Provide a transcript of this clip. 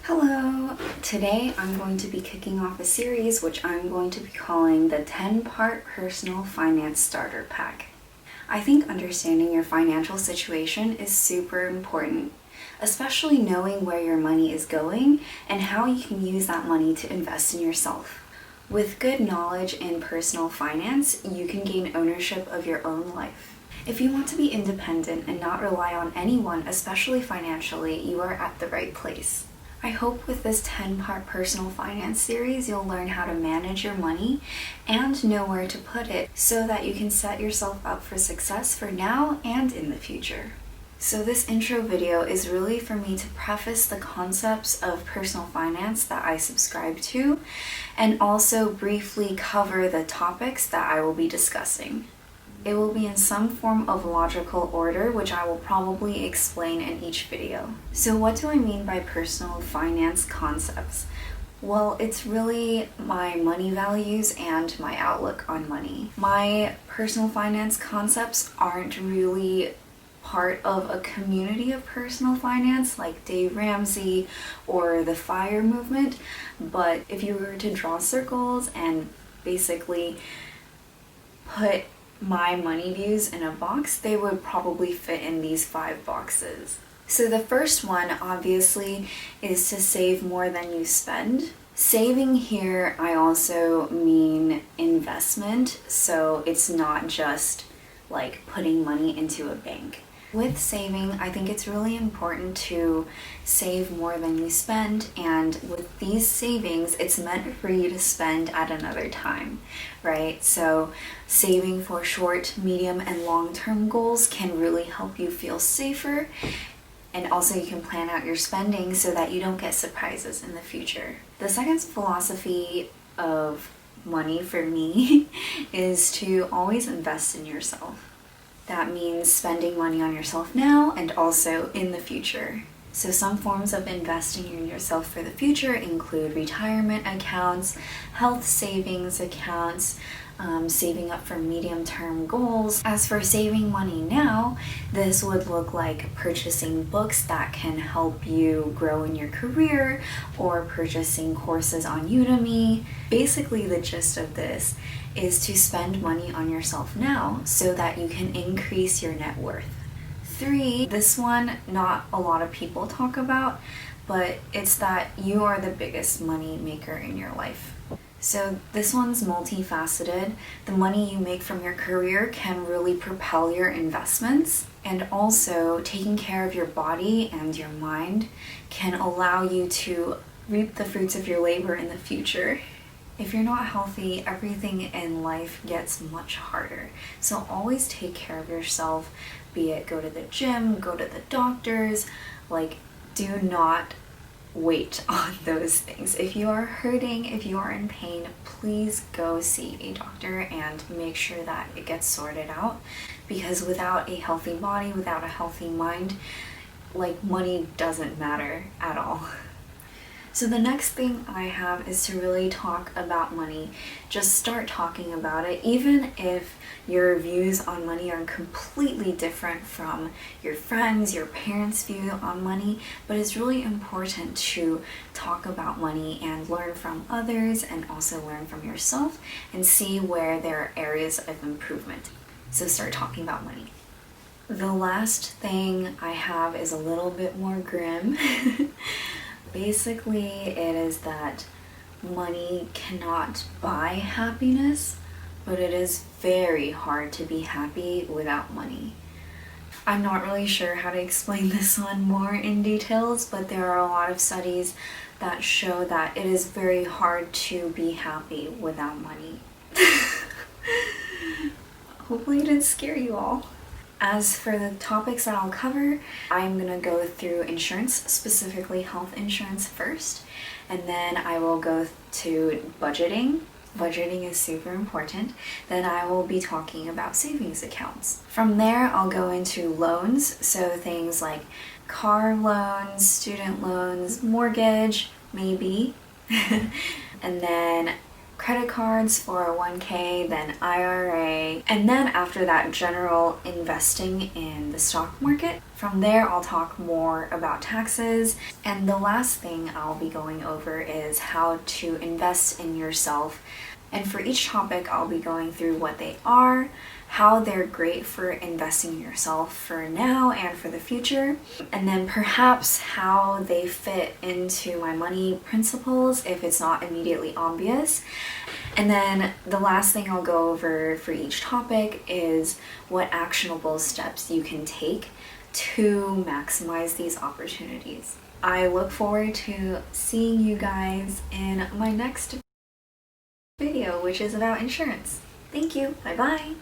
Hello! Today I'm going to be kicking off a series which I'm going to be calling the 10-part Personal Finance Starter Pack. I think understanding your financial situation is super important, especially knowing where your money is going and how you can use that money to invest in yourself. With good knowledge in personal finance, you can gain ownership of your own life. If you want to be independent and not rely on anyone, especially financially, you are at the right place. I hope with this 10-part personal finance series, you'll learn how to manage your money and know where to put it so that you can set yourself up for success for now and in the future. So this intro video is really for me to preface the concepts of personal finance that I subscribe to and also briefly cover the topics that I will be discussing. It will be in some form of logical order, which I will probably explain in each video. So what do I mean by personal finance concepts? Well, it's really my money values and my outlook on money. My personal finance concepts aren't really part of a community of personal finance like Dave Ramsey or the FIRE movement, but if you were to draw circles and basically put my money views in a box, they would probably fit in these 5 boxes. So the first one obviously is to save more than you spend. Saving here, I also mean investment, so it's not just like putting money into a bank. With saving, I think it's really important to save more than you spend, and with these savings, it's meant for you to spend at another time, right? So saving for short, medium, and long-term goals can really help you feel safer, and also you can plan out your spending so that you don't get surprises in the future. The second philosophy of money for me is to always invest in yourself. That means spending money on yourself now and also in the future. So some forms of investing in yourself for the future include retirement accounts, health savings accounts, saving up for medium-term goals. As for saving money now, this would look like purchasing books that can help you grow in your career or purchasing courses on Udemy. Basically, the gist of this is to spend money on yourself now so that you can increase your net worth. 3, this one not a lot of people talk about, but it's that you are the biggest money maker in your life. So this one's multifaceted. The money you make from your career can really propel your investments, and also taking care of your body and your mind can allow you to reap the fruits of your labor in the future. If you're not healthy, everything in life gets much harder. So always take care of yourself, be it go to the gym, go to the doctors, do not wait on those things. If you are hurting, if you are in pain, please go see a doctor and make sure that it gets sorted out, because without a healthy body, without a healthy mind, money doesn't matter at all. So the next thing I have is to really talk about money. Just start talking about it, even if your views on money are completely different from your friends, your parents' view on money, but it's really important to talk about money and learn from others and also learn from yourself and see where there are areas of improvement. So start talking about money. The last thing I have is a little bit more grim. Basically, it is that money cannot buy happiness, but it is very hard to be happy without money. I'm not really sure how to explain this one more in details, but there are a lot of studies that show that it is very hard to be happy without money. Hopefully it didn't scare you all. As for the topics that I'll cover, I'm going to go through insurance, specifically health insurance first, and then I will go to budgeting. Budgeting is super important. Then I will be talking about savings accounts. From there, I'll go into loans, so things like car loans, student loans, mortgage, maybe. And then credit cards, 401k, then IRA, and then after that, general investing in the stock market. From there, I'll talk more about taxes, and the last thing I'll be going over is how to invest in yourself. And for each topic, I'll be going through what they are, how they're great for investing in yourself for now and for the future, and then perhaps how they fit into my money principles if it's not immediately obvious. And then the last thing I'll go over for each topic is what actionable steps you can take to maximize these opportunities. I look forward to seeing you guys in my next video, which is about insurance. Thank you. Bye bye.